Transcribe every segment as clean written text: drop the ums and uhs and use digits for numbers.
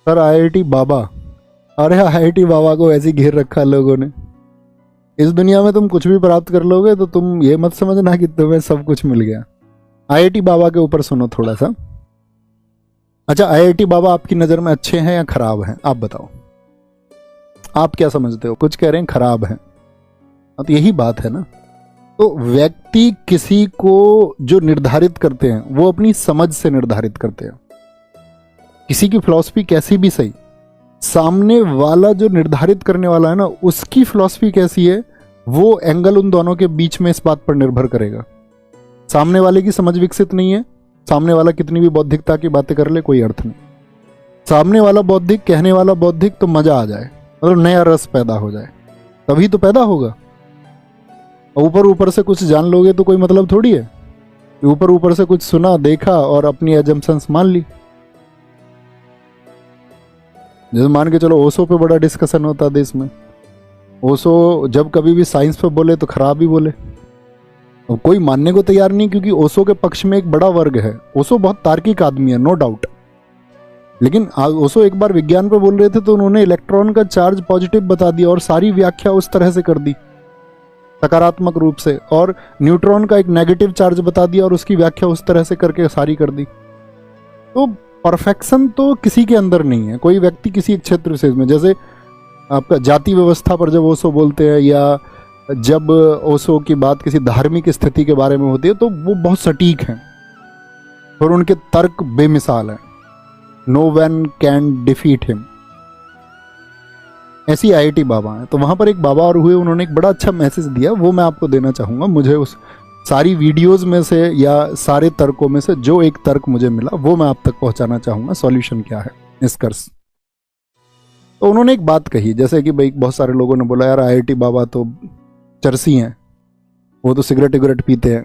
Sir IIT बाबा, अरे IIT बाबा को ऐसे घेर रखा लोगों ने। इस दुनिया में तुम कुछ भी प्राप्त कर लोगे तो तुम ये मत समझना कि तुम्हें सब कुछ मिल गया। आईआईटी बाबा के ऊपर सुनो थोड़ा सा। अच्छा, आईआईटी बाबा आपकी नज़र में अच्छे हैं या खराब हैं, आप बताओ। आप क्या समझते हो? कुछ कह रहे हैं खराब हैं। तो यही बात है ना। तो व्यक्ति किसी को जो निर्धारित करते हैं वो अपनी समझ से निर्धारित करते हैं। किसी की फिलॉसफी कैसी भी सही, सामने वाला जो निर्धारित करने वाला है ना, उसकी फिलॉसफी कैसी है, वो एंगल उन दोनों के बीच में इस बात पर निर्भर करेगा। सामने वाले की समझ विकसित नहीं है, सामने वाला कितनी भी बौद्धिकता की बातें कर ले, कोई अर्थ नहीं। सामने वाला बौद्धिक, कहने वाला बौद्धिक, तो मजा आ जाए, मतलब नया रस पैदा हो जाए, तभी तो पैदा होगा। ऊपर ऊपर से कुछ जान लोगे तो कोई मतलब थोड़ी है। ऊपर ऊपर से कुछ सुना, देखा और अपनी एजम्पशंस मान ली। जैसे मान के चलो ओशो पे बड़ा डिस्कशन होता देश में। ओशो जब कभी भी साइंस पे बोले तो खराब ही बोले, और कोई मानने को तैयार नहीं, क्योंकि ओशो के पक्ष में एक बड़ा वर्ग है। ओशो बहुत तार्किक आदमी है, नो डाउट, लेकिन ओशो एक बार विज्ञान पे बोल रहे थे तो उन्होंने इलेक्ट्रॉन का चार्ज पॉजिटिव बता दिया और सारी व्याख्या उस तरह से कर दी सकारात्मक रूप से, और न्यूट्रॉन का एक नेगेटिव चार्ज बता दिया और उसकी व्याख्या उस तरह से करके सारी कर दी। तो परफेक्शन तो किसी के अंदर नहीं है। कोई व्यक्ति किसी एक क्षेत्र विशेष में, जैसे आपका जाति व्यवस्था पर जब ओशो बोलते हैं, या जब ओशो की बात किसी धार्मिक स्थिति के बारे में होती है, तो वो बहुत सटीक हैं और उनके तर्क बेमिसाल हैं। No one can defeat him. ऐसी आईआईटी बाबा है। तो वहाँ पर एक बाबा और हुए, उन्होंने एक बड़ा अच्छा मैसेज दिया, वो मैं आपको देना चाहूँगा। मुझे उस सारी वीडियोस में से या सारे तर्कों में से जो एक तर्क मुझे मिला वो मैं आप तक पहुँचाना चाहूँगा। सॉल्यूशन क्या है, निष्कर्ष। तो उन्होंने एक बात कही, जैसे कि भाई बहुत सारे लोगों ने बोला यार आईआईटी बाबा तो चरसी हैं, वो तो सिगरेट विगरेट पीते हैं।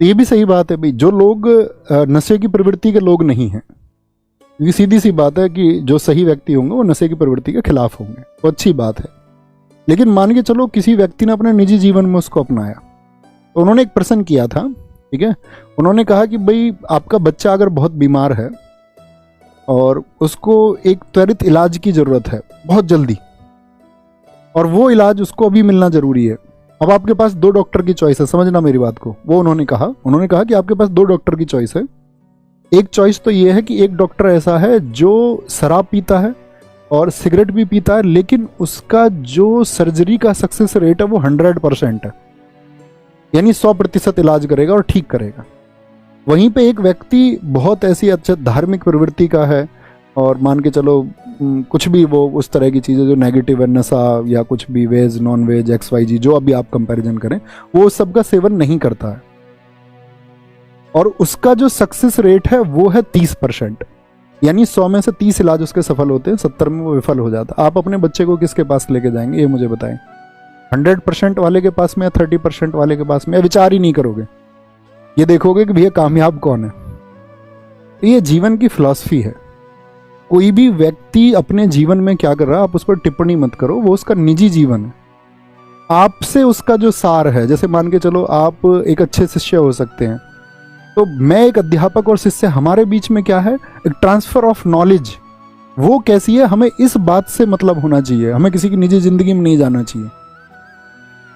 ये भी सही बात है भाई। जो लोग नशे की प्रवृत्ति के लोग नहीं हैं, ये सीधी सी बात है कि जो सही व्यक्ति होंगे वो नशे की प्रवृत्ति के खिलाफ होंगे, वो अच्छी बात है। लेकिन मान के चलो किसी व्यक्ति ने अपने निजी जीवन में उसको अपनाया, तो उन्होंने एक प्रश्न किया था, ठीक है। उन्होंने कहा कि भाई आपका बच्चा अगर बहुत बीमार है और उसको एक त्वरित इलाज की जरूरत है बहुत जल्दी, और वो इलाज उसको अभी मिलना जरूरी है। अब आपके पास दो डॉक्टर की चॉइस है, समझना मेरी बात को। वो उन्होंने कहा कि आपके पास दो डॉक्टर की चॉइस है। एक चॉइस तो ये है कि एक डॉक्टर ऐसा है जो शराब पीता है और सिगरेट भी पीता है, लेकिन उसका जो सर्जरी का सक्सेस रेट है वो 100% है, यानी 100% इलाज करेगा और ठीक करेगा। वहीं पे एक व्यक्ति बहुत ऐसी अच्छा धार्मिक प्रवृत्ति का है और मान के चलो कुछ भी वो उस तरह की चीज़ें जो नेगेटिव है, नशा या कुछ भी, वेज नॉन वेज XYZ जो अभी आप कंपैरिजन करें, वो सबका सेवन नहीं करता है और उसका जो सक्सेस रेट है वो है 30%, यानी 100 में से 30 इलाज उसके सफल होते हैं, 70 में वो विफल हो जाता है। आप अपने बच्चे को किसके पास लेके जाएंगे, ये मुझे बताएं। 100% वाले के पास में या 30% वाले के पास में? विचार ही नहीं करोगे, ये देखोगे कि भैया कामयाब कौन है। तो ये जीवन की फिलॉसफी है। कोई भी व्यक्ति अपने जीवन में क्या कर रहा है आप उस पर टिप्पणी मत करो, वो उसका निजी जीवन है। आपसे उसका जो सार है, जैसे मान के चलो आप एक अच्छे शिष्य हो सकते हैं, तो मैं एक अध्यापक और शिष्य, हमारे बीच में क्या है, एक ट्रांसफर ऑफ नॉलेज। वो कैसी है, हमें इस बात से मतलब होना चाहिए, हमें किसी की निजी जिंदगी में नहीं जाना चाहिए,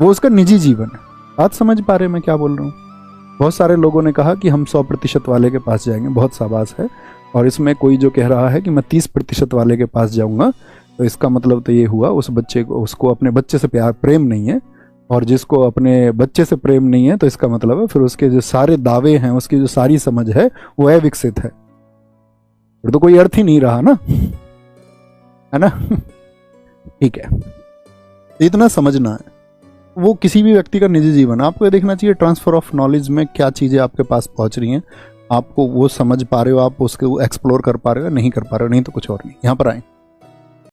वो उसका निजी जीवन है। बात समझ पा रहे मैं क्या बोल रहा हूँ? बहुत सारे लोगों ने कहा कि हम 100% वाले के पास जाएंगे, बहुत शाबाश है। और इसमें कोई जो कह रहा है कि मैं 30% वाले के पास जाऊंगा, तो इसका मतलब तो ये हुआ उस बच्चे को, उसको अपने बच्चे से प्रेम नहीं है, और जिसको अपने बच्चे से प्रेम नहीं है तो इसका मतलब है फिर उसके जो सारे दावे हैं, उसकी जो सारी समझ है वो अविकसित है, फिर तो कोई अर्थ ही नहीं रहा ना, है ना। ठीक है, इतना समझना है। वो किसी भी व्यक्ति का निजी जीवन, आपको ये देखना चाहिए ट्रांसफर ऑफ नॉलेज में क्या चीज़ें आपके पास पहुंच रही हैं, आपको वो समझ पा रहे हो, आप उसको एक्सप्लोर कर पा रहे हो, नहीं कर पा रहे हो, नहीं तो कुछ और नहीं। यहाँ पर आए।